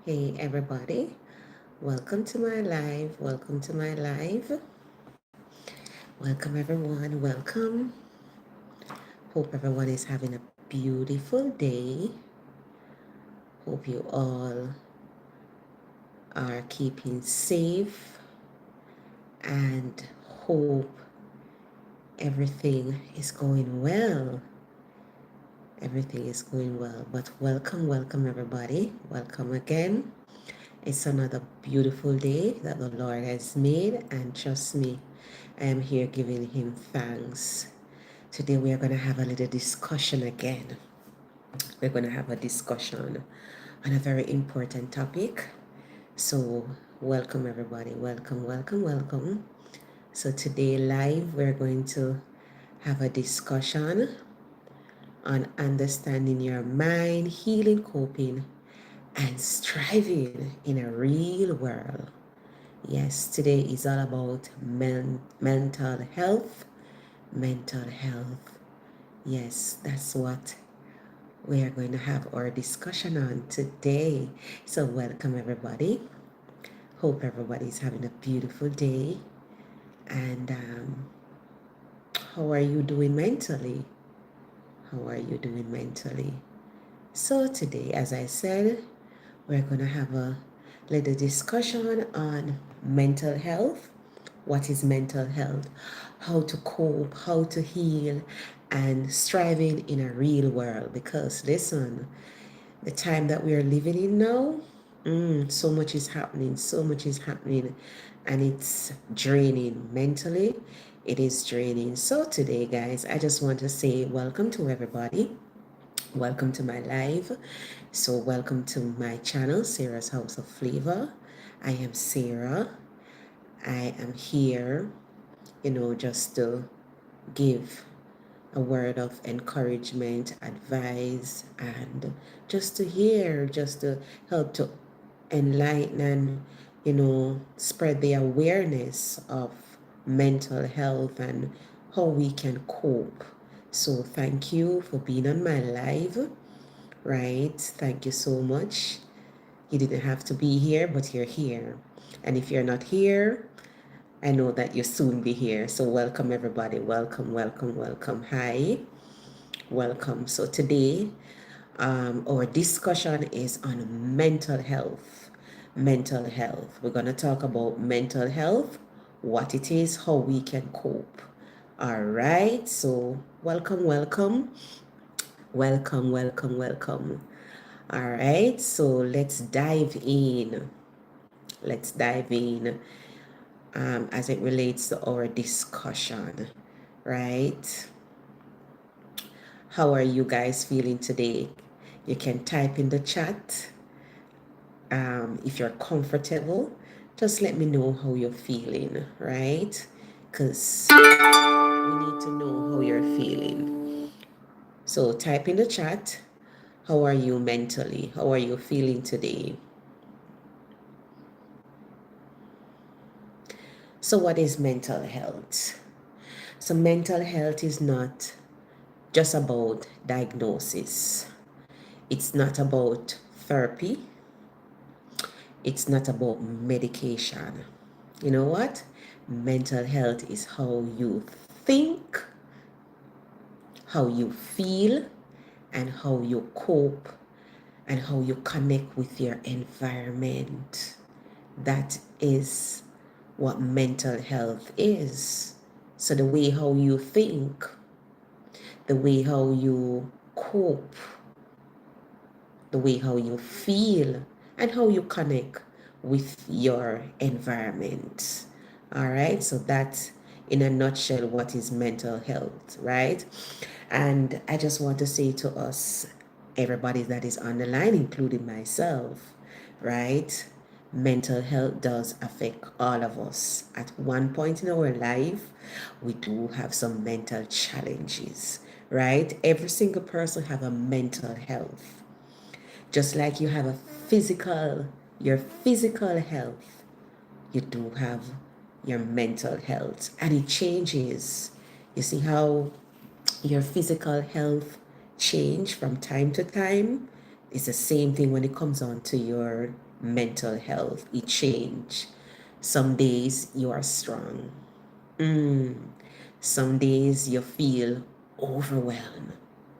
Hey everybody, welcome to my live. Welcome to my live. Welcome everyone. Welcome. Hope everyone is having a beautiful day. Hope you all are keeping safe and hope everything is going well. Everything is going well. But welcome everybody. Welcome again. It's another beautiful day that the Lord has made, and trust me, I am here giving Him thanks. Today we are going to have a little discussion again. We're going to have a discussion on a very important topic. So, welcome everybody. Welcome. So, today live, we're going to have a discussion on understanding your mind, healing, coping, and striving in a real world. Yes, today is all about mental health. Mental health. Yes, that's what we are going to have our discussion on today. So, welcome everybody. Hope everybody's having a beautiful day. And how are you doing mentally? How are you doing mentally? So, today, as I said, we're going to have a little discussion on mental health. What is mental health? How to cope, how to heal, and striving in a real world. Because listen, the time that we are living in now, so much is happening, and it's draining mentally. It is draining. So today, guys, I just want to say welcome to everybody. Welcome to my live. So welcome to my channel, Sarah's House of Flavor. I am Sarah. I am here, just to give a word of encouragement, advice, and just to hear, just to help to enlighten and, spread the awareness of mental health and how we can cope. So thank you for being on my live, right? Thank you so much. You didn't have to be here, but you're here. And if you're not here, I know that you'll soon be here. So welcome everybody. Welcome. Hi. Welcome. So today, our discussion is on mental health. Mental health. We're going to talk about mental health, what it is, how we can cope. All right. So welcome. All right. So let's dive in. As it relates to our discussion, right? How are you guys feeling today? You can type in the chat. If you're comfortable, just let me know how you're feeling, right? Because we need to know how you're feeling. So type in the chat. How are you mentally? How are you feeling today? So what is mental health? So mental health is not just about diagnosis. It's not about therapy. It's not about medication. You know what? Mental health is how you think, how you feel, and how you cope, and how you connect with your environment. That is what mental health is. So the way how you think, the way how you cope, the way how you feel, and how you connect with your environment. All right, so that's in a nutshell what is mental health, right? And I just want to say to us, everybody that is on the line, including myself, right? Mental health does affect all of us. At one point in our life, we do have some mental challenges, right? Every single person have a mental health. Just like you have your physical health, you do have your mental health, and it changes. You see how your physical health change from time to time? It's the same thing when it comes on to your mental health. It change. Some days you are strong. Mm. Some days you feel overwhelmed.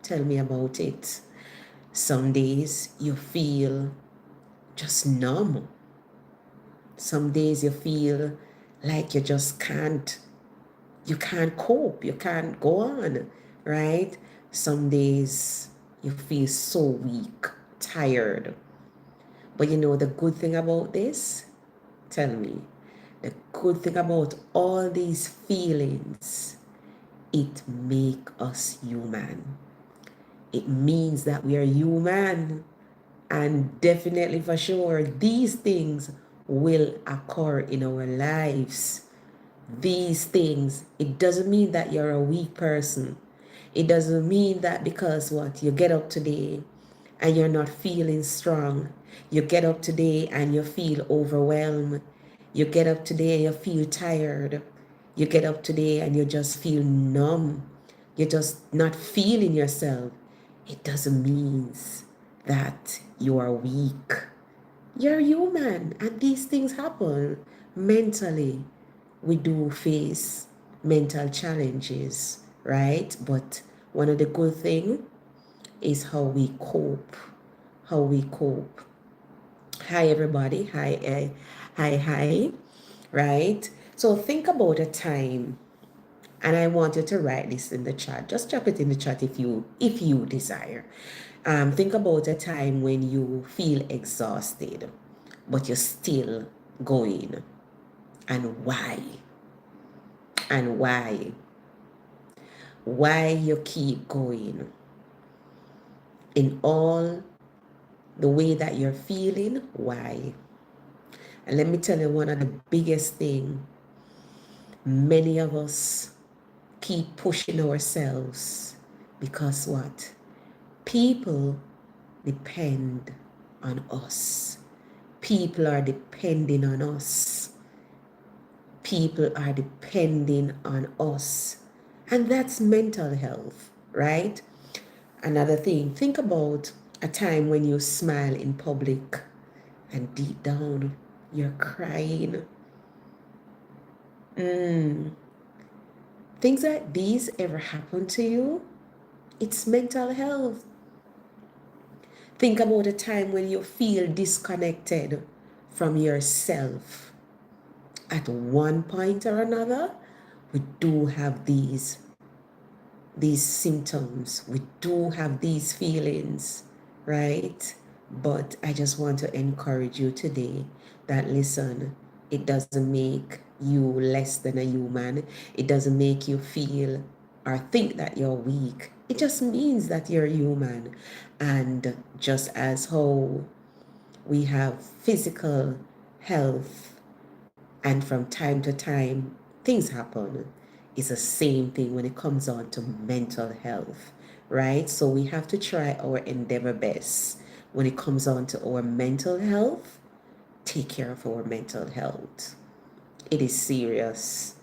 Tell me about it. Some days you feel just numb. Some days you feel like you can't cope, you can't go on, right? Some days you feel so weak, tired. But you know the good thing about this? Tell me. The good thing about all these feelings, it make us human. It means that we are human. And definitely for sure, these things will occur in our lives. These things, it doesn't mean that you're a weak person. It doesn't mean that because what you get up today and you're not feeling strong. You get up today and you feel overwhelmed. You get up today and you feel tired. You get up today and you just feel numb. You're just not feeling yourself. It doesn't mean that you are weak. You're human and these things happen mentally. We do face mental challenges, right? But one of the good things is how we cope. How we cope. Hi, everybody. Hi. Right? So think about a time, and I want you to write this in the chat. Just drop it in the chat if you desire. Think about a time when you feel exhausted, but you're still going, and why? And why you keep going in all the way that you're feeling, why? And let me tell you one of the biggest thing, many of us keep pushing ourselves because what? People depend on us. People are depending on us. People are depending on us. And that's mental health, right? Another thing, think about a time when you smile in public and deep down you're crying. Things like these ever happen to you? It's mental health. Think about a time when you feel disconnected from yourself. At one point or another, we do have these symptoms. We do have these feelings, right? But I just want to encourage you today that listen, it doesn't make you less than a human. It doesn't make you feel or think that you're weak. It just means that you're human. And just as how we have physical health and from time to time things happen, it's the same thing when it comes on to mental health, right? So we have to try our endeavor best when it comes on to our mental health. Take care of our mental health. It is serious.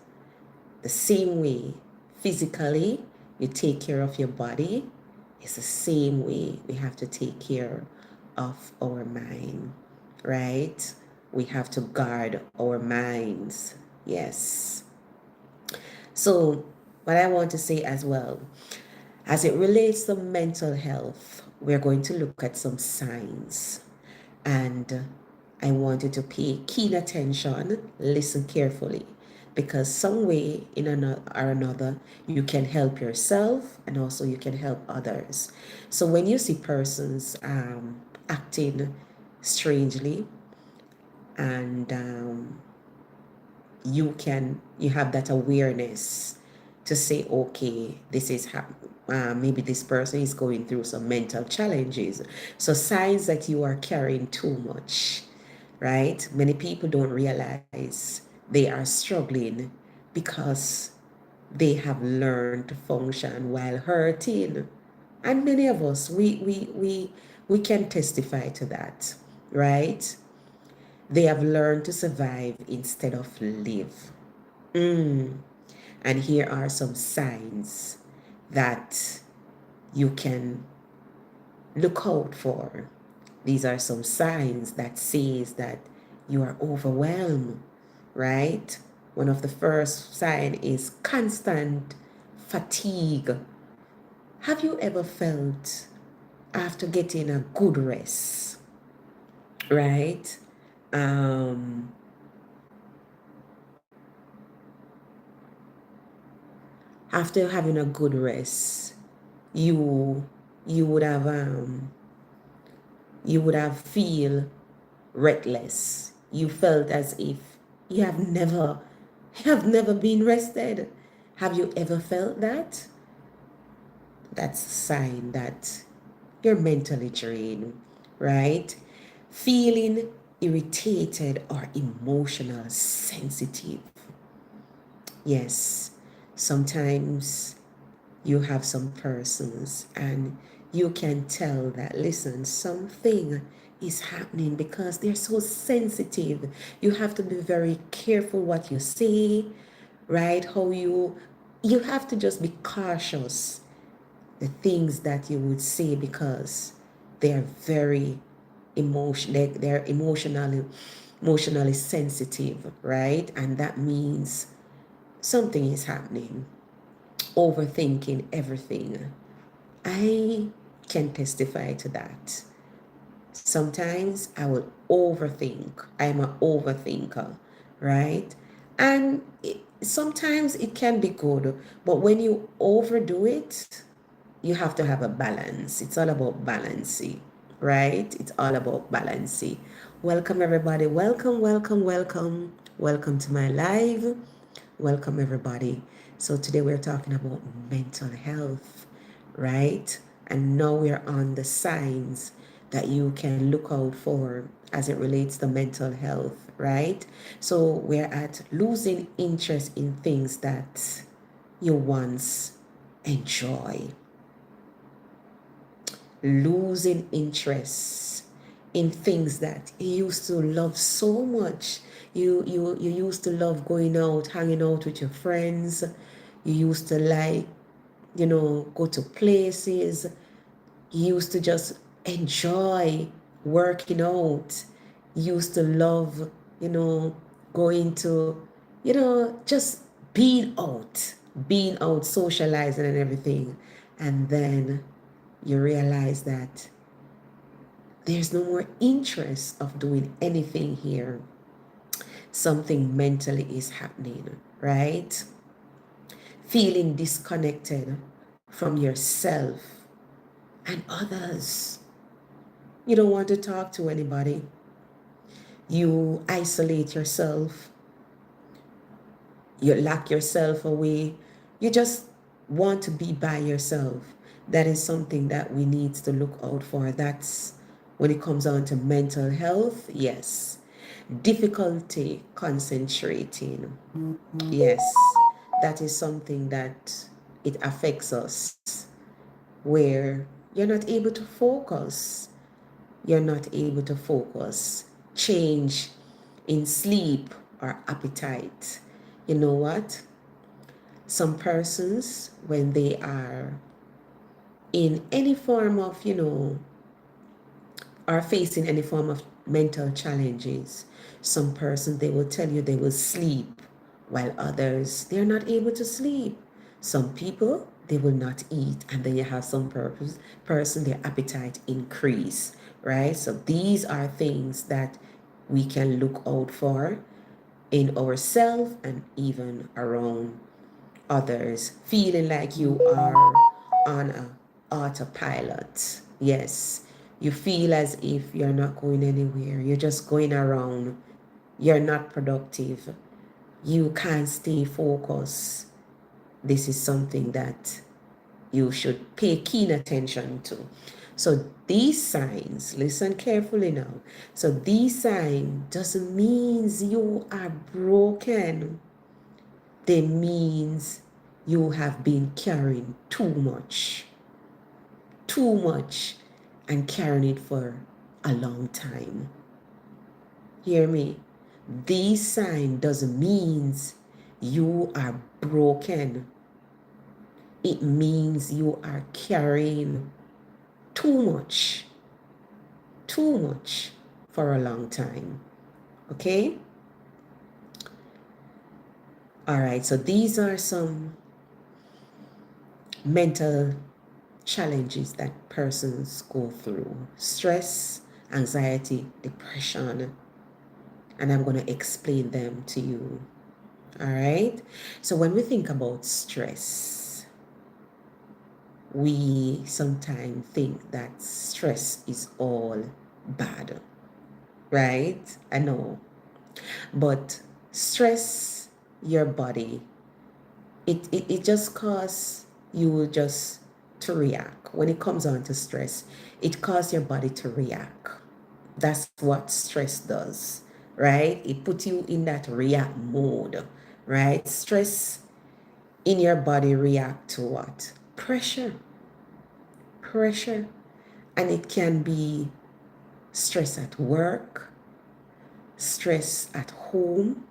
The same way physically you take care of your body, it's the same way we have to take care of our mind, right? We have to guard our minds. Yes. So, what I want to say as well, as it relates to mental health, we're going to look at some signs. And I want you to pay keen attention, listen carefully, because some way in another or another, you can help yourself and also you can help others. So when you see persons acting strangely and you have that awareness to say, okay, this is maybe this person is going through some mental challenges. So signs that you are carrying too much, right? Many people don't realize they are struggling because they have learned to function while hurting. And many of us, we can testify to that, right? They have learned to survive instead of live. And here are some signs that you can look out for. These are some signs that says that you are overwhelmed, right? One of the first sign is constant fatigue. Have you ever felt after getting a good rest, right? Um, After having a good rest, you you would have feel restless. You felt as if you have never been rested. Have you ever felt that? That's a sign that you're mentally drained, right? Feeling irritated or emotional sensitive. Yes, sometimes you have some persons and you can tell that, listen, something is happening because they're so sensitive. You have to be very careful what you say, right? How you have to just be cautious the things that you would say because they're very they're emotionally sensitive, right? And that means something is happening, overthinking everything. I can testify to that. Sometimes I will overthink. I'm an overthinker, right? And sometimes it can be good, but when you overdo it, you have to have a balance. It's all about balancing, right? It's all about balancing. Welcome, everybody. Welcome, welcome, welcome. Welcome to my live. Welcome, everybody. So, today we're talking about mental health, right? And now we're on the signs that you can look out for as it relates to mental health, right? So, we're at losing interest in things that you once enjoy, losing interest in things that you used to love so much. You used to love going out, hanging out with your friends. You used to like, go to places. You used to just enjoy working out. You used to love, going to, just being out, socializing and everything. And then you realize that there's no more interest of doing anything here. Something mentally is happening, right? Feeling disconnected from yourself and others. You don't want to talk to anybody. You isolate yourself. You lock yourself away. You just want to be by yourself. That is something that we need to look out for. That's when it comes on to mental health. Yes. Difficulty concentrating. Yes. That is something that it affects us, where you're not able to focus. You're not able to focus. Change in sleep or appetite. You know what? Some persons, when they are in any form of, are facing any form of mental challenges, some persons, they will tell you they will sleep, while others, they're not able to sleep. Some people, they will not eat, and then you have some person, their appetite increase, right? So these are things that we can look out for in ourselves and even around others, feeling like you are on a autopilot. Yes, you feel as if you're not going anywhere. You're just going around. You're not productive. You can't stay focused. This is something that you should pay keen attention to. So these signs, listen carefully now. So these signs doesn't mean you are broken. They means you have been carrying too much, and carrying it for a long time. Hear me? This sign doesn't mean you are broken. It means you are carrying too much. too much for a long time. Okay? All right, so these are some mental challenges that persons go through: stress, anxiety, depression, and I'm going to explain them to you. All right, so when we think about stress, we sometimes think that stress is all bad, right? I know, but stress your body, it just causes you just to react. When it comes on to stress, it causes your body to react. That's what stress does, right? It puts you in that react mode, right? Stress in your body react to what? Pressure. Pressure. And it can be stress at work, stress at home,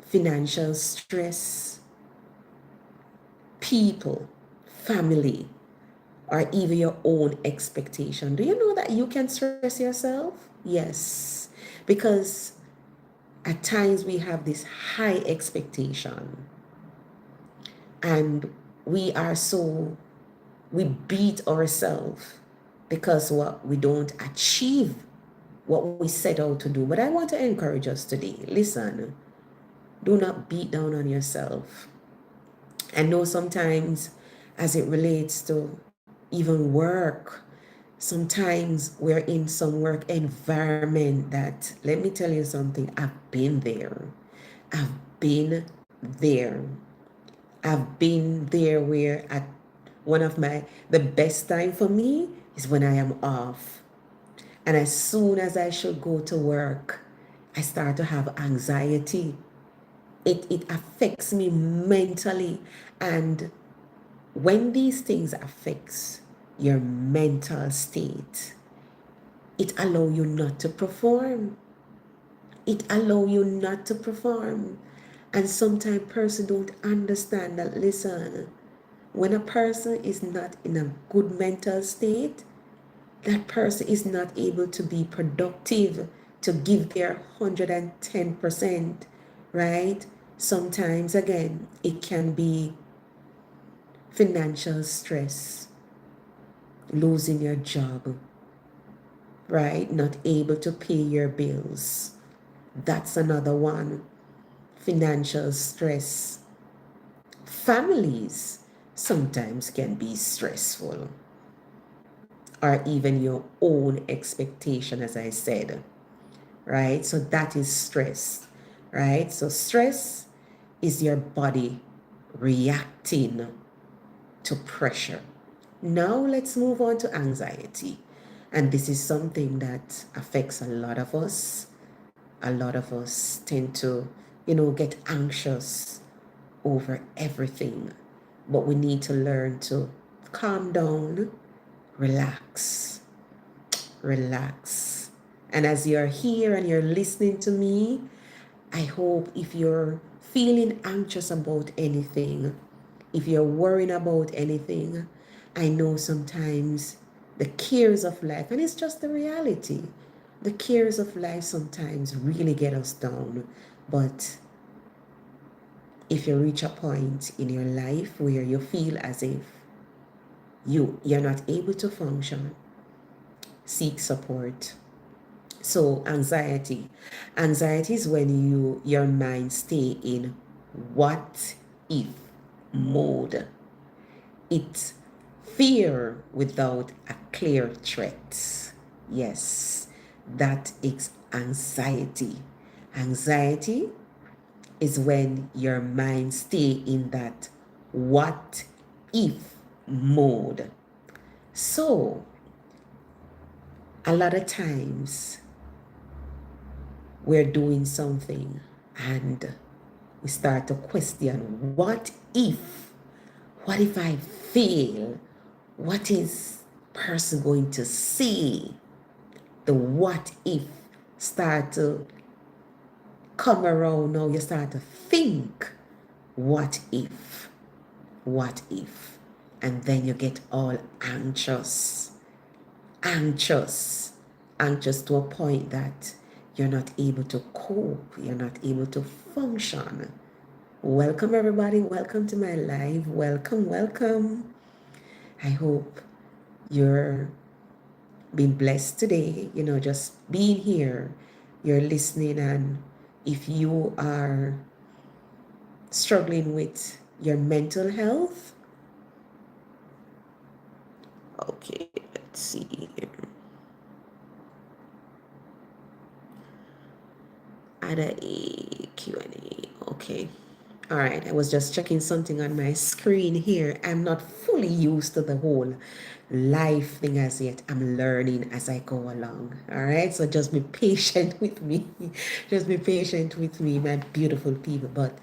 financial stress, people, family, or even your own expectation. Do you know that you can stress yourself? Yes. Because at times we have this high expectation and we are so, we beat ourselves because what we don't achieve what we set out to do. But I want to encourage us today. Listen, do not beat down on yourself. I know sometimes as it relates to even work, sometimes we're in some work environment that, let me tell you something, I've been there. I've been there. I've been there where at one of the best time for me is when I am off. And as soon as I should go to work, I start to have anxiety. It affects me mentally. And when these things affects your mental state, it allow you not to perform. It allow you not to perform. And sometimes person don't understand that, listen, when a person is not in a good mental state, that person is not able to be productive, to give their 110%, right? Sometimes, again, it can be financial stress, losing your job, right? Not able to pay your bills. That's another one. Financial stress. Families sometimes can be stressful, or even your own expectation, as I said, right? So that is stress, right? So stress is your body reacting to pressure. Now let's move on to anxiety. And this is something that affects a lot of us. A lot of us tend to, get anxious over everything. But we need to learn to calm down, relax, relax. And as you're here and you're listening to me, I hope if you're feeling anxious about anything, if you're worrying about anything, I know sometimes the cares of life, and it's just the reality, the cares of life sometimes really get us down. But if you reach a point in your life where you feel as if you're not able to function, seek support. So anxiety is when your mind stay in what if mode. It's fear without a clear threat. Yes, that is anxiety. Anxiety is when your mind stay in that what if mode. So a lot of times we're doing something and we start to question, what if I fail? What is person going to say? The what if start to come around. Now you start to think, what if? What if? And then you get all anxious, anxious, anxious to a point that you're not able to cope, you're not able to function. Welcome, everybody. Welcome to my live. Welcome, welcome. I hope you're being blessed today, just being here, you're listening. And if you are struggling with your mental health, okay, let's see. Add a Q&A. Okay. All right. I was just checking something on my screen here. I'm not fully used to the whole life thing as yet. I'm learning as I go along. All right. So just be patient with me. Just be patient with me, my beautiful people. But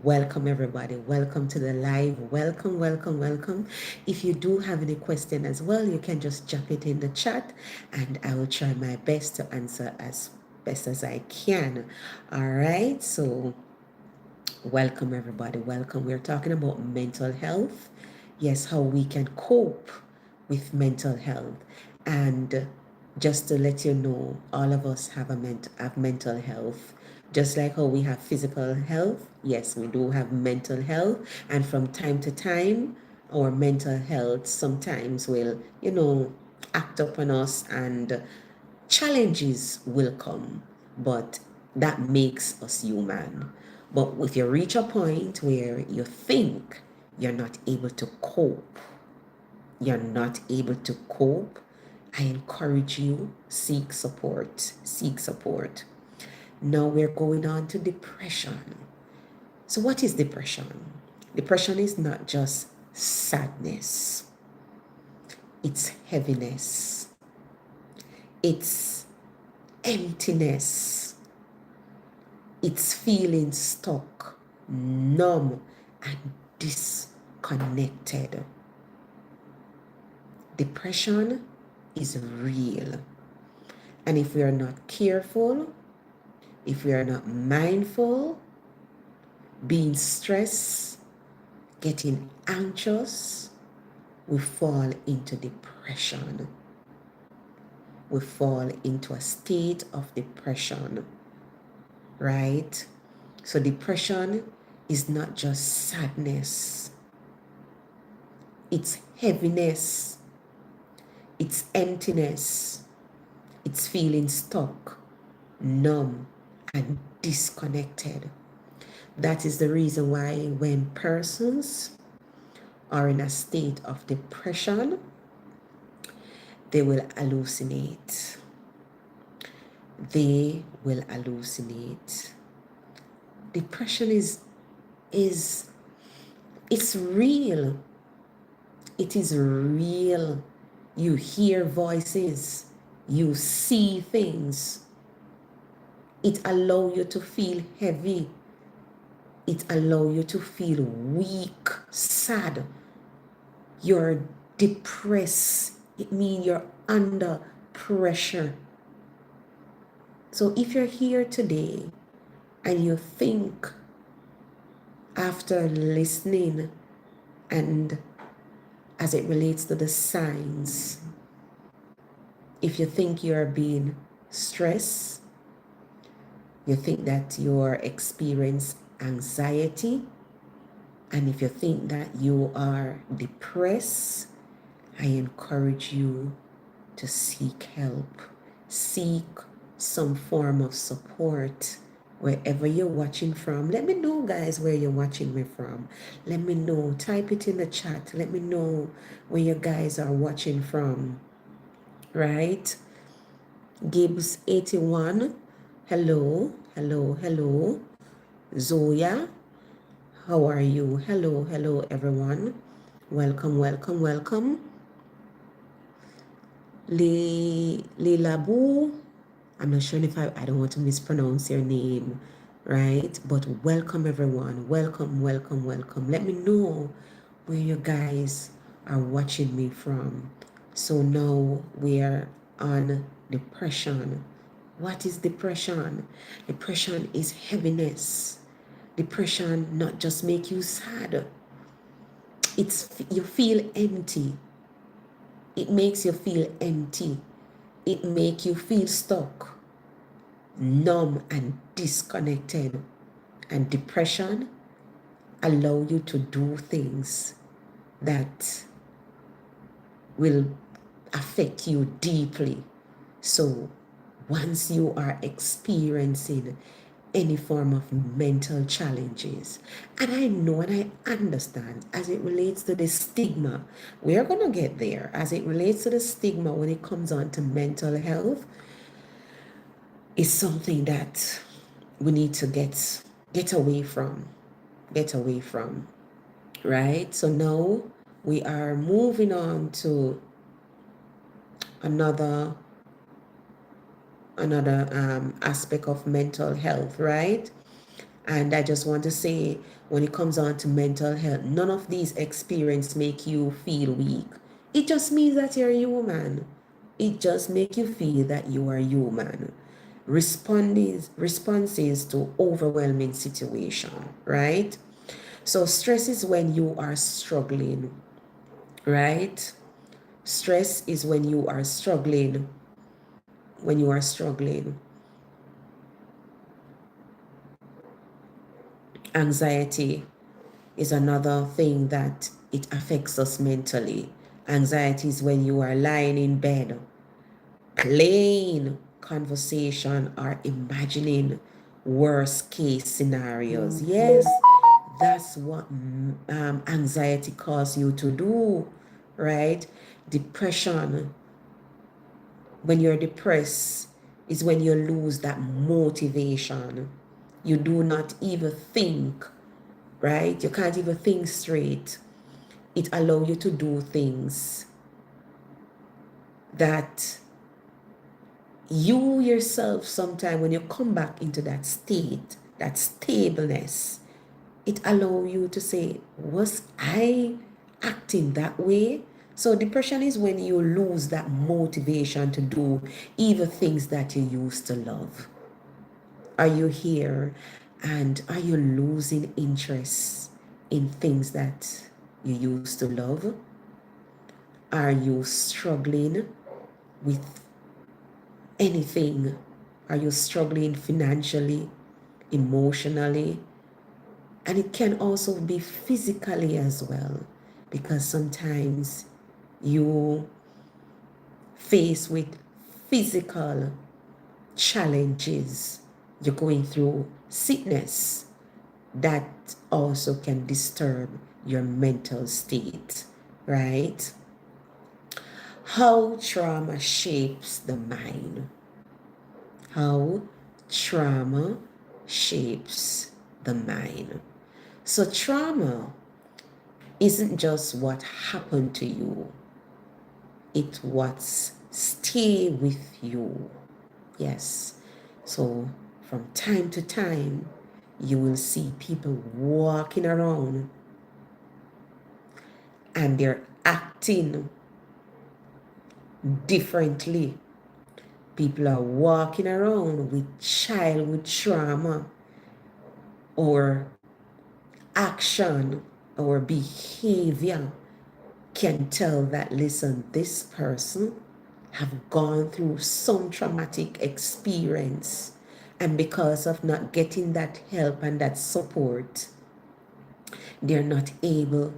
welcome, everybody. Welcome to the live. Welcome, welcome, welcome. If you do have any question as well, you can just drop it in the chat and I will try my best to answer as best as I can. All right. So welcome, everybody. Welcome. We're talking about mental health. Yes, how we can cope with mental health. And just to let you know, all of us have mental health. Just like how we have physical health, yes, we do have mental health. And from time to time, our mental health sometimes will, act up on us, and challenges will come, but that makes us human. But if you reach a point where you think you're not able to cope, you're not able to cope, I encourage you, seek support. Seek support. Now we're going on to depression. So what is depression? Depression is not just sadness. It's heaviness. It's emptiness. It's feeling stuck, numb, and disconnected. Depression is real. And if we are not careful, if we are not mindful, being stressed, getting anxious, we fall into depression. We fall into a state of depression, right? So depression is not just sadness. It's heaviness. It's emptiness. It's feeling stuck, numb, and disconnected. That is the reason why when persons are in a state of depression, they will hallucinate. They will hallucinate. Depression is it's real. It is real. You hear voices. You see things. It allows you to feel heavy. It allows you to feel weak, sad. You're depressed. It means you're under pressure. So if you're here today and you think, after listening and as it relates to the signs, if you think you're being stressed, you think that you're experiencing anxiety, and if you think that you are depressed, I encourage you to seek help. Seek some form of support wherever you're watching from. Let me know, guys, where you're watching me from. Let me know. Type it in the chat. Let me know where you guys are watching from. Right? Gibbs 81. Hello, hello, hello. Zoya, how are you? Hello, hello, everyone. Welcome, welcome, welcome. Lilabu, I'm not sure if I don't want to mispronounce your name, right? But welcome, everyone. Welcome, welcome, welcome. Let me know where you guys are watching me from. So now we are on depression. What is depression? Depression is heaviness. Depression not just make you sad. You feel empty. It makes you feel empty. It make you feel stuck, numb and disconnected. And depression allow you to do things that will affect you deeply. So once you are experiencing any form of mental challenges, and I know and I understand as it relates to the stigma, we are going to get there. As it relates to the stigma when it comes on to mental health, is something that we need to get away from, get away from, right? So now we are moving on to another aspect of mental health, right? And I just want to say, when it comes on to mental health, none of these experiences make you feel weak. It just means that you're human. It just makes you feel that you are human. Responses to overwhelming situation, right? So stress is when you are struggling, right? Stress is when you are struggling, when you are struggling. Anxiety is another thing that it affects us mentally. Anxiety is when you are lying in bed, playing conversation or imagining worst case scenarios. Yes, that's what anxiety causes you to do, right? Depression, when you're depressed, is when you lose that motivation. You do not even think, right? You can't even think straight. It allows you to do things that you yourself, sometimes when you come back into that state, that stableness, it allows you to say, was I acting that way? So depression is when you lose that motivation to do even things that you used to love. Are you here? And are you losing interest in things that you used to love? Are you struggling with anything? Are you struggling financially, emotionally? And it can also be physically as well, because sometimes you face with physical challenges. You're going through sickness that also can disturb your mental state, right? How trauma shapes the mind. How trauma shapes the mind. So trauma isn't just what happened to you, it's what's stay with you. Yes. So from time to time, you will see people walking around and they're acting differently. People are walking around with childhood trauma or action or behavior can tell that, listen, this person have gone through some traumatic experience, and because of not getting that help and that support, they're not able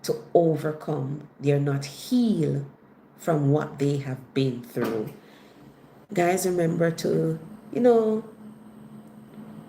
to overcome, they're not healed from what they have been through. Guys, remember to,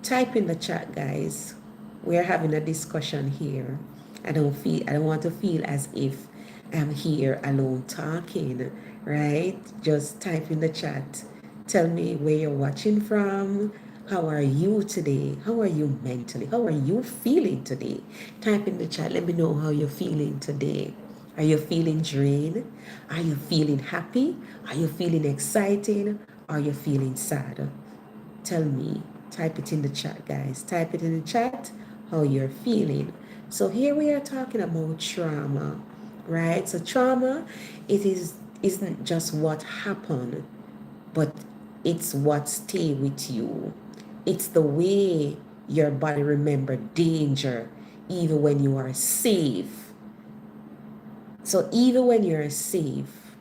type in the chat, guys. We're having a discussion here. I don't want to feel as if I'm here alone talking, right? Just type in the chat. Tell me where you're watching from. How are you today? How are you mentally? How are you feeling today? Type in the chat. Let me know how you're feeling today. Are you feeling drained? Are you feeling happy? Are you feeling excited? Are you feeling sad? Tell me. Type it in the chat, guys. Type it in the chat how you're feeling. So here we are talking about trauma, right? So trauma, isn't just what happened, but it's what stay with you. It's the way your body remember danger even when you are safe. So even when you're safe,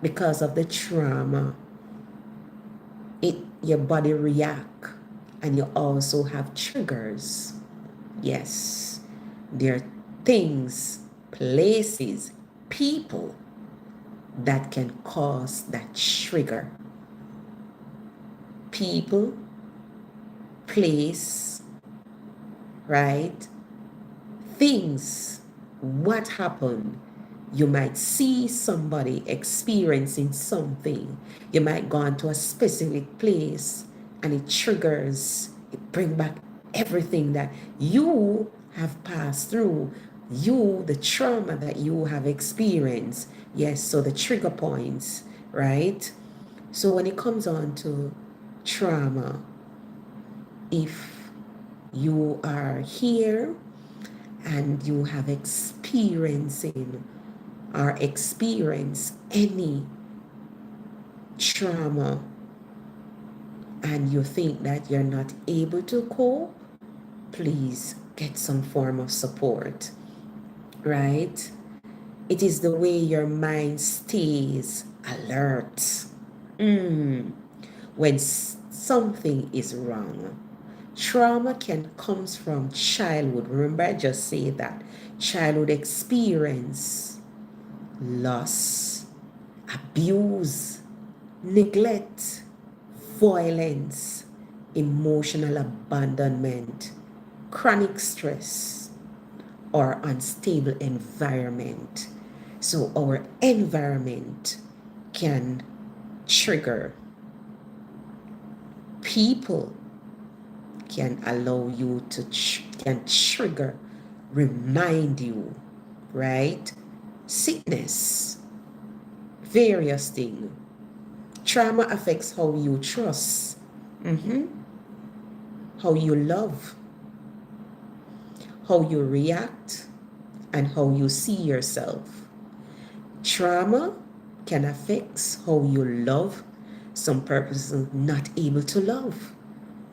because of the trauma, your body react, and you also have triggers. Yes, there are things, places, people that can cause that trigger. People, place, right? Things, what happened. You might see somebody experiencing something. You might go into a specific place and it triggers, it brings back everything that you have passed through, the trauma that you have experienced. Yes, so the trigger points, right? So when it comes on to trauma, if you are here and you have experiencing or experience any trauma and you think that you're not able to cope, please get some form of support, right? It is the way your mind stays alert when something is wrong. Trauma can comes from childhood. Remember, I just said that childhood experience, loss, abuse, neglect, violence, emotional abandonment, chronic stress, or unstable environment. So our environment can trigger. People can allow you to can trigger, remind you, right? Sickness, various things. Trauma affects how you trust, how you love, how you react, and how you see yourself. Trauma can affect how you love. Some persons not able to love.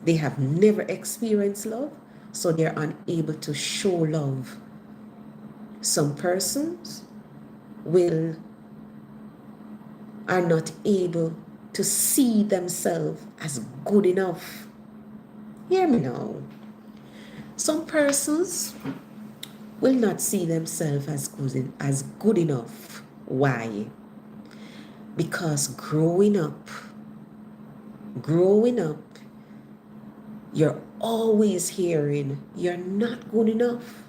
They have never experienced love, so they're unable to show love. Some persons are not able to see themselves as good enough. Hear me now. Some persons will not see themselves as good enough. Why? Because growing up, you're always hearing you're not good enough.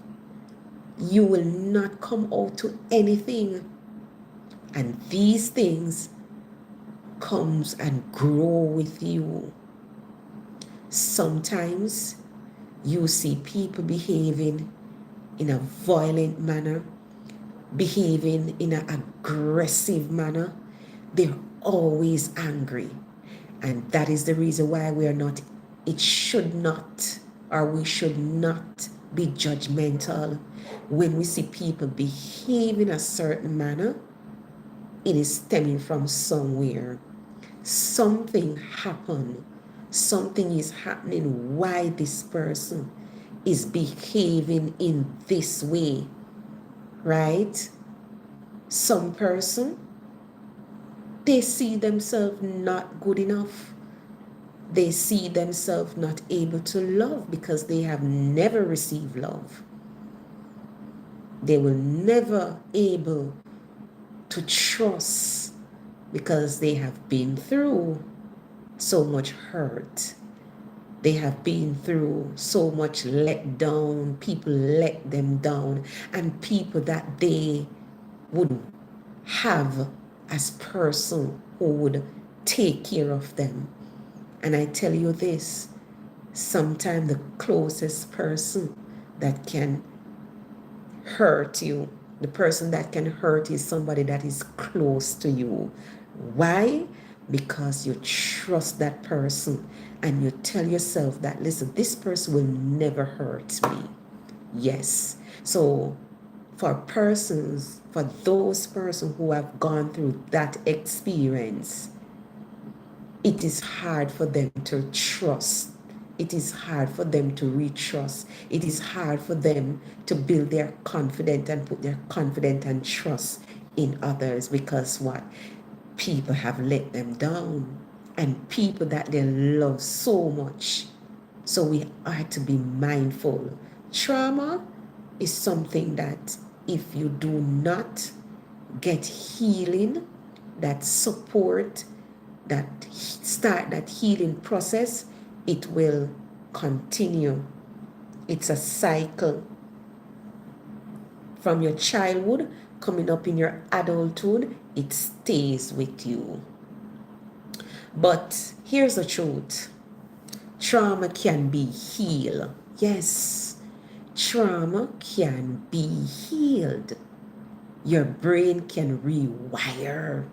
You will not come out to anything. And these things comes and grow with you. Sometimes you see people behaving in a violent manner, behaving in an aggressive manner. They're always angry. And that is the reason why we should not be judgmental. When we see people behave in a certain manner, it is stemming from somewhere. Something happened. Something is happening why this person is behaving in this way, right? Some person, they see themselves not good enough. They see themselves not able to love because they have never received love. They will never able to trust because they have been through so much hurt. They have been through so much let down. People let them down, and people that they would have as person who would take care of them. And I tell you this, sometimes the closest person that can hurt you, the person that can hurt is somebody that is close to you. Why? Because you trust that person and you tell yourself that, listen, this person will never hurt me. Yes. So for those persons who have gone through that experience, it is hard for them to trust. It is hard for them to retrust. It is hard for them to build their confidence and put their confidence and trust in others, because what? People have let them down, and people that they love so much. So we are to be mindful. Trauma is something that if you do not get healing, that support, that start that healing process, it will continue. It's a cycle from your childhood coming up in your adulthood. It stays with you. But here's the truth: trauma can be healed. Yes, trauma can be healed. Your brain can rewire.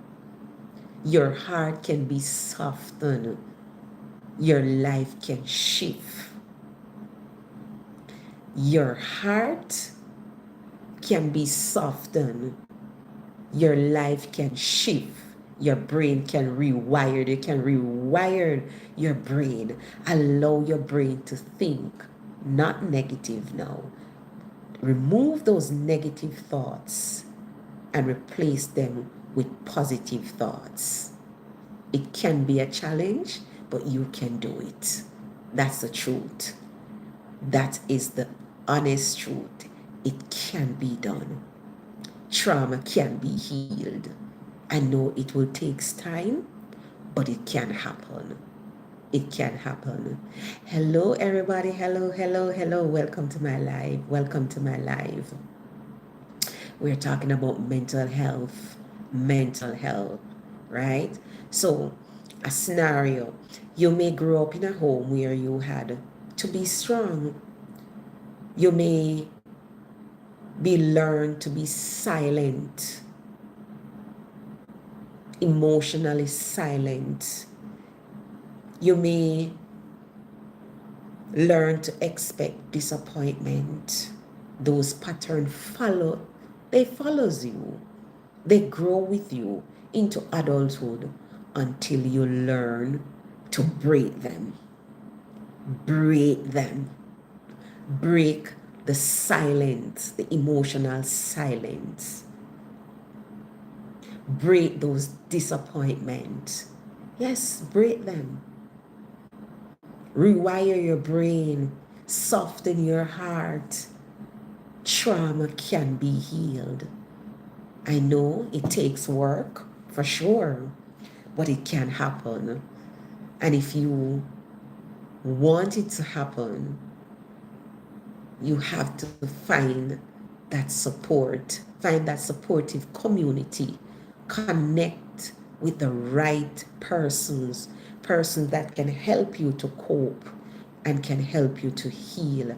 Your heart can be softened. Your life can shift. Your heart can be softened. Your life can shift. Your brain can rewire. You can rewire your brain. Allow your brain to think, not negative now. Remove those negative thoughts and replace them with positive thoughts. It can be a challenge, but you can do it. That's the truth. That is the honest truth. It can be done. Trauma can be healed. I know it will take time, but it can happen. It can happen. Hello, everybody. Hello, hello, hello. Welcome to my live. Welcome to my live. We're talking about mental health. Mental health, right? So, a scenario: you may grow up in a home where you had to be strong. You may be learned to be silent, emotionally silent. You may learn to expect disappointment. Those patterns follows you. They grow with you into adulthood until you learn to break them. Break them. Break the silence, the emotional silence. Break those disappointments. Yes, break them. Rewire your brain. Soften your heart. Trauma can be healed. I know it takes work, for sure, but it can happen. And if you want it to happen, you have to find that support, find that supportive community, connect with the right persons that can help you to cope and can help you to heal.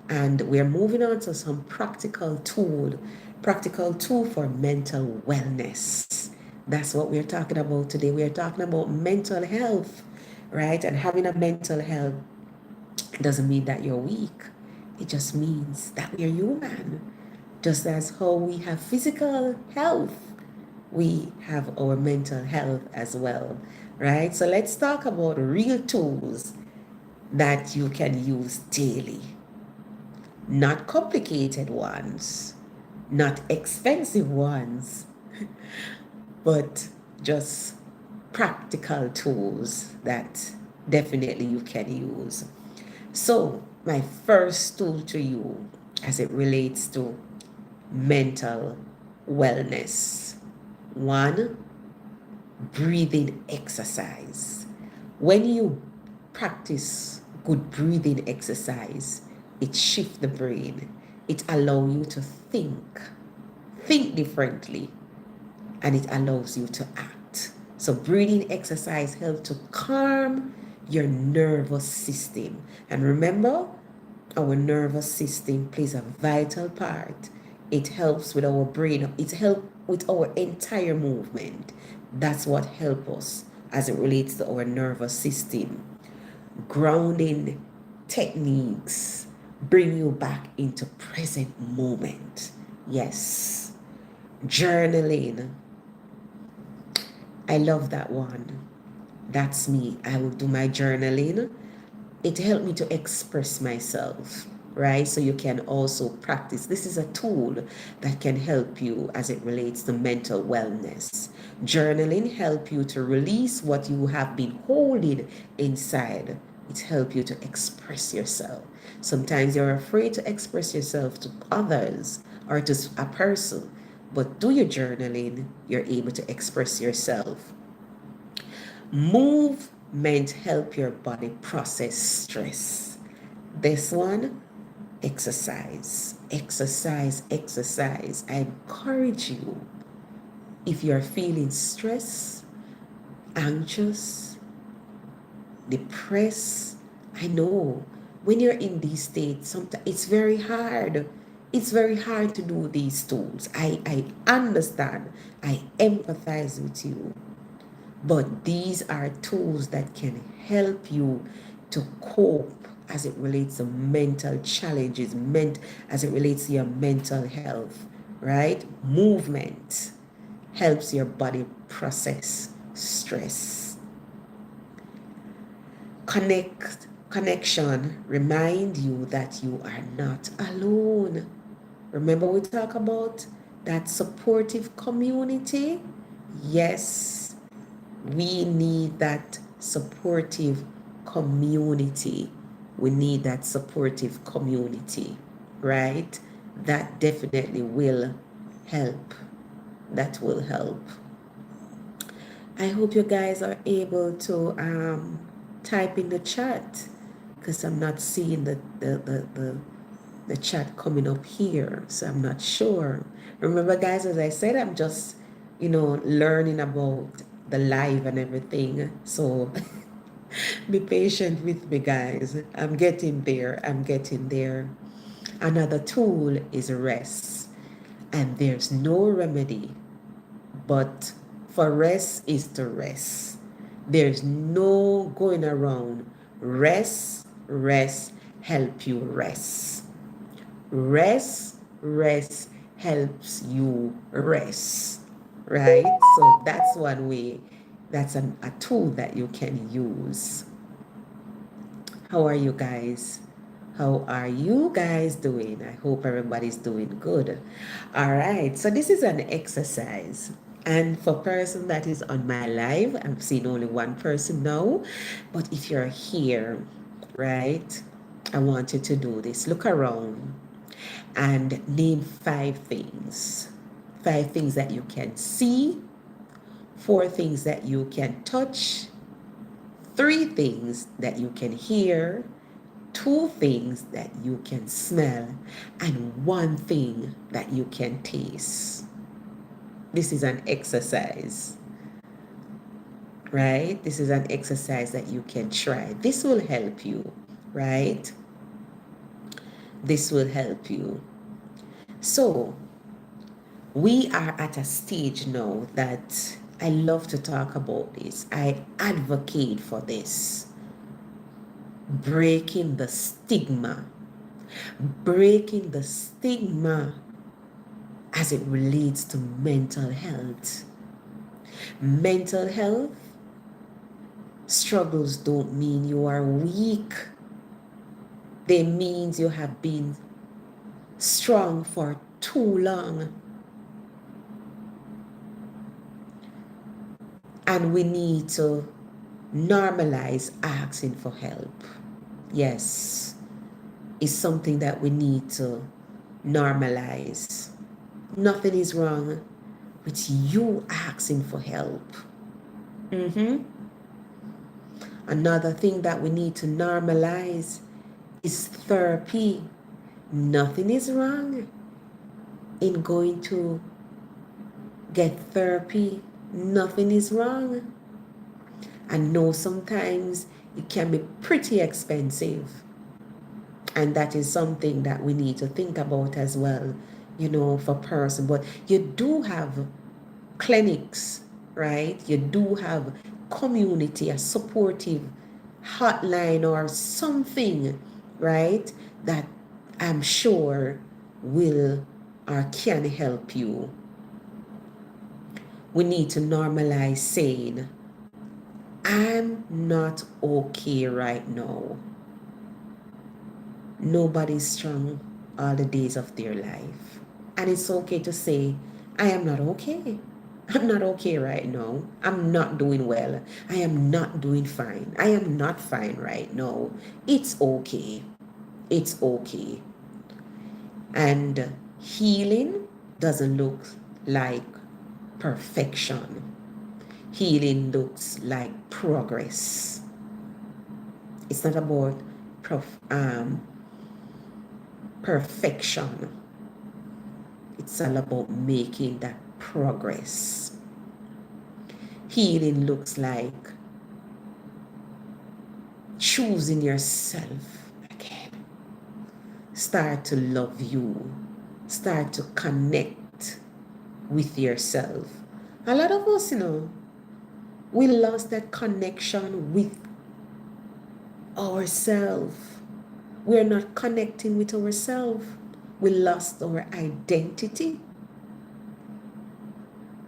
And we're moving on to some practical tool for mental wellness. That's what we're talking about today. We're talking about mental health, right? And having a mental health doesn't mean that you're weak. It just means that we're human. Just as how we have physical health, we have our mental health as well, right? So let's talk about real tools that you can use daily. Not complicated ones, not expensive ones, but just practical tools that definitely you can use. So, my first tool to you as it relates to mental wellness: one, breathing exercise. When you practice good breathing exercise, it shifts the brain. It allows you to think differently, and it allows you to act. So breathing exercise helps to calm your nervous system. And remember, our nervous system plays a vital part. It helps with our brain. It helps with our entire movement. That's what helps us as it relates to our nervous system. Grounding techniques bring you back into present moment. Yes. Journaling. I love that one. That's me. I will do my journaling. It helped me to express myself, right? So you can also practice. This is a tool that can help you as it relates to mental wellness. Journaling help you to release what you have been holding inside. It helps you to express yourself. Sometimes you're afraid to express yourself to others or to a person, but do your journaling, you're able to express yourself. Movement help your body process stress. This one, exercise. Exercise, exercise. I encourage you, if you're feeling stressed, anxious, depressed, I know when you're in these states, sometimes it's very hard. It's very hard to do these tools. I understand. I empathize with you. But these are tools that can help you to cope as it relates to mental challenges, as it relates to your mental health, right? Movement helps your body process stress. Connection remind you that you are not alone. Remember we talk about that supportive community? Yes, we need that supportive community. We need that supportive community, right? That definitely will help. That will help. I hope you guys are able to type in the chat because I'm not seeing the chat coming up here, so I'm not sure. Remember, guys, as I said, I'm just, learning about the live and everything. So be patient with me, guys. I'm getting there. I'm getting there. Another tool is rest. And there's no remedy but for rest is to rest. There's no going around. Rest, rest, help you rest. Rest helps you rest. Right? So that's one way. That's a tool that you can use. How are you guys? How are you guys doing? I hope everybody's doing good. All right, so this is an exercise. And for person that is on my live, I've seen only one person now. But if you're here, right, I want you to do this. Look around and name 5 things. 5 things that you can see, 4 things that you can touch, 3 things that you can hear, 2 things that you can smell, and 1 thing that you can taste. This is an exercise, right? This is an exercise that you can try. This will help you, right? This will help you. So, we are at a stage now that I love to talk about this. I advocate for this. Breaking the stigma. Breaking the stigma as it relates to mental health. Mental health struggles don't mean you are weak. They mean you have been strong for too long. And we need to normalize asking for help. Yes, it's something that we need to normalize. Nothing is wrong with you asking for help. Another thing that we need to normalize is therapy. Nothing is wrong in going to get therapy. Nothing is wrong. I know sometimes it can be pretty expensive. And that is something that we need to think about as well, for person. But you do have clinics, right? You do have community, a supportive hotline or something, right? That I'm sure will or can help you. We need to normalize saying, I'm not okay right now. Nobody's strong all the days of their life. And it's okay to say, I am not okay. I'm not okay right now. I'm not doing well. I am not doing fine. I am not fine right now. It's okay. It's okay. And healing doesn't look like perfection. Healing looks like progress. It's not about perfection. It's all about making that progress. Healing looks like choosing yourself again. Start to love you. Start to connect with yourself. A lot of us, we lost that connection with ourselves. We're not connecting with ourselves. We lost our identity.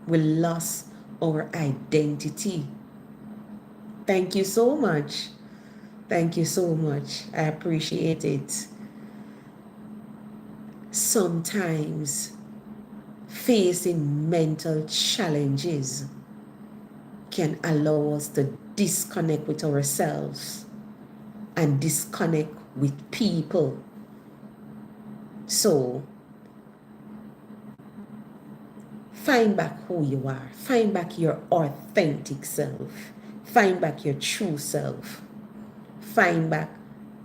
We lost our identity. Thank you so much. Thank you so much. I appreciate it. Sometimes facing mental challenges can allow us to disconnect with ourselves and disconnect with people. So, find back who you are. Find back your authentic self. Find back your true self. Find back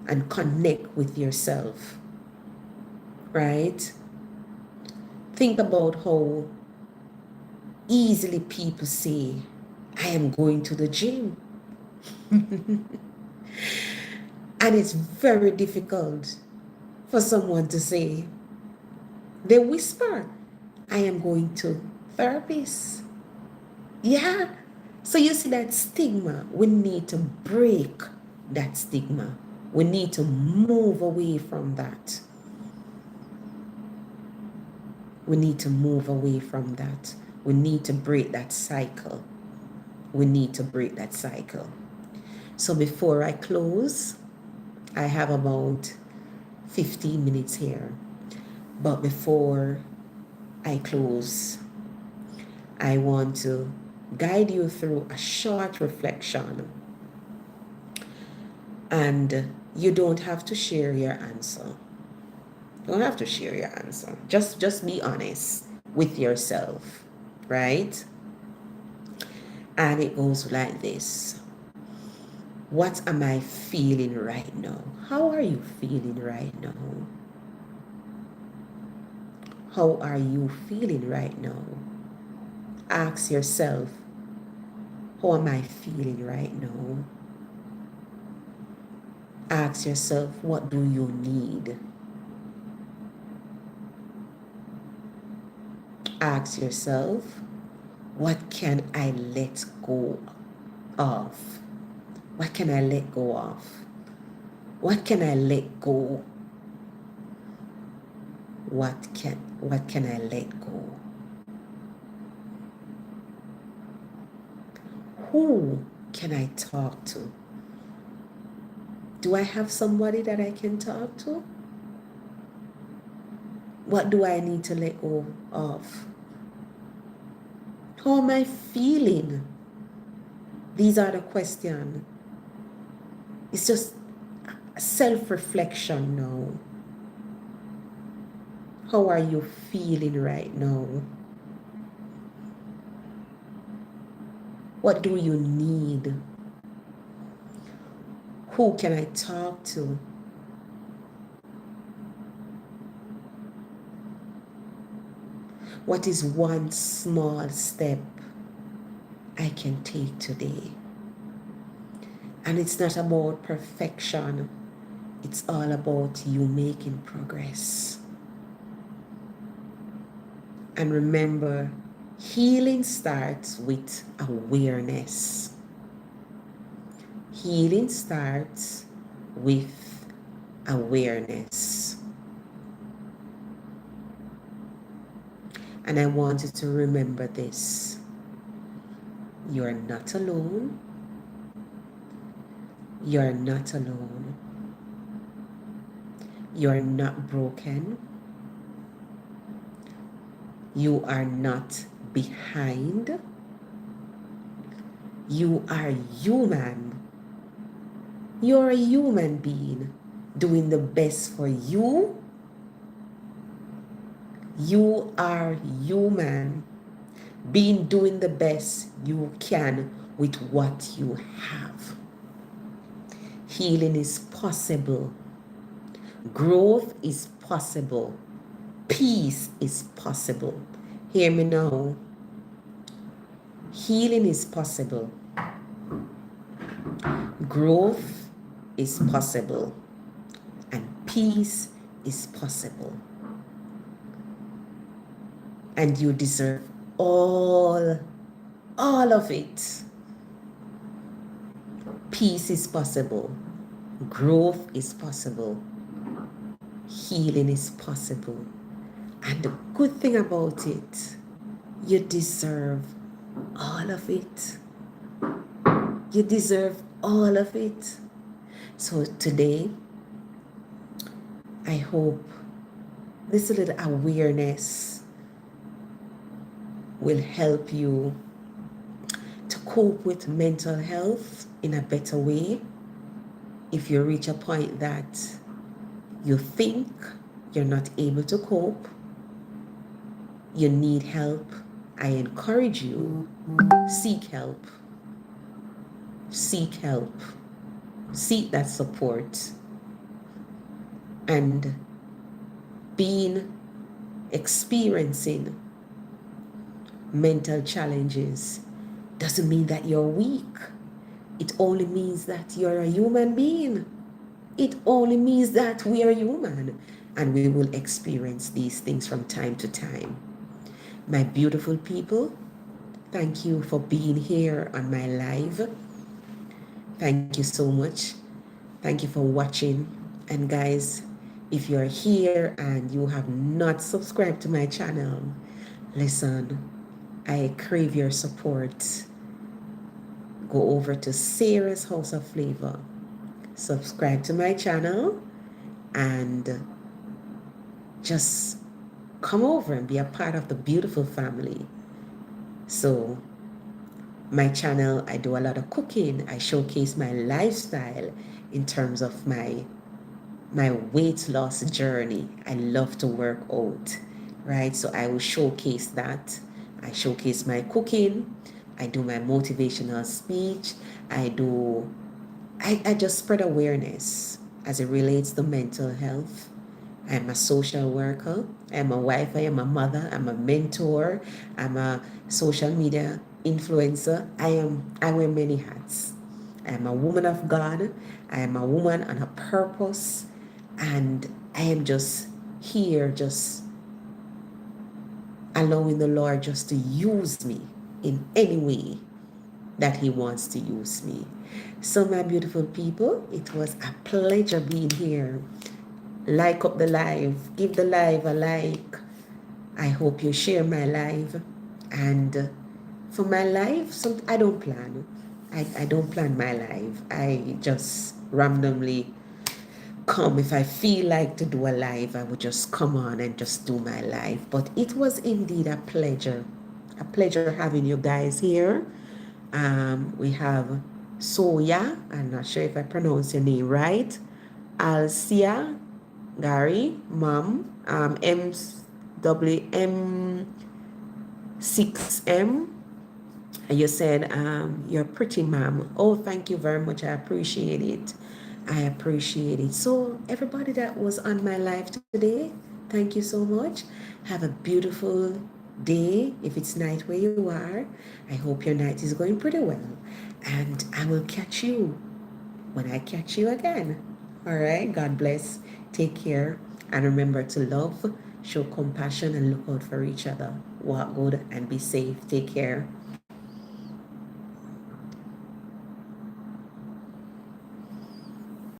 and connect with yourself. Right? Think about how easily people say, I am going to the gym. And it's very difficult for someone to say, they whisper, I am going to therapist. Yeah. So you see that stigma, we need to break that stigma. We need to move away from that. We need to move away from that. We need to break that cycle. We need to break that cycle. So before I close, I have about 15 minutes here. But before I close, I want to guide you through a short reflection. And you don't have to share your answer. You don't have to share your answer. Just be honest with yourself, right? And it goes like this. What am I feeling right now? How are you feeling right now? How are you feeling right now? Ask yourself, how am I feeling right now? Ask yourself, what do you need? Ask yourself, what can I let go of? What can I let go of? What can I let go? What can I let go? Who can I talk to? Do I have somebody that I can talk to? What do I need to let go of? How am I feeling? These are the questions. It's just self-reflection now. How are you feeling right now? What do you need? Who can I talk to? What is one small step I can take today? And it's not about perfection. It's all about you making progress. And remember, healing starts with awareness. Healing starts with awareness. And I want you to remember this. You're not alone. You're not alone. You're not broken. You are not behind. You are human. You're a human being doing the best for you. You are human being doing the best you can with what you have. Healing is possible. Growth is possible. Peace is possible. Hear me now. Healing is possible. Growth is possible. And peace is possible. And you deserve all of it. Peace is possible. Growth is possible. Healing is possible. And the good thing about it, you deserve all of it. You deserve all of it. So today, I hope this little awareness will help you to cope with mental health in a better way. If you reach a point that you think you're not able to cope, you need help, I encourage you, seek help. Seek help. Seek that support. And experiencing mental challenges doesn't mean that you're weak. It only means that you're a human being. It only means that we are human and we will experience these things from time to time. My beautiful people, thank you for being here on my live. Thank you so much. Thank you for watching. And guys, if you're here and you have not subscribed to my channel, listen, I crave your support. Go over to Sarah's House of Flavor. Subscribe to my channel and just come over and be a part of the beautiful family. So my channel, I do a lot of cooking. I showcase my lifestyle in terms of my weight loss journey. I love to work out, right? So I will showcase that. I showcase my cooking. I do my motivational speech. I just spread awareness as it relates to mental health. I'm a social worker. I'm a wife. I am a mother. I'm a mentor. I'm a social media influencer. I wear many hats. I am a woman of God. I am a woman on a purpose. And I am just here, just allowing the Lord just to use me in any way that He wants to use me. So my beautiful people, it was a pleasure being here. Like up the live, give the live a like. I hope you share my live. And for my live, I don't plan. I don't plan my live. I just randomly come. If I feel like to do a live, I would just come on and just do my live. But it was indeed a pleasure having you guys here. We have Soya, I'm not sure if I pronounce your name right, Alcia, Gary, Mom, MWM6M. And you said you're pretty, ma'am. Oh, thank you very much. I appreciate it. I appreciate it. So everybody that was on my live today, thank you so much. Have a beautiful day. If it's night where you are, I hope your night is going pretty well. And I will catch you when I catch you again. All right. God bless. Take care. And remember to love, show compassion, and look out for each other. Walk good and be safe. Take care.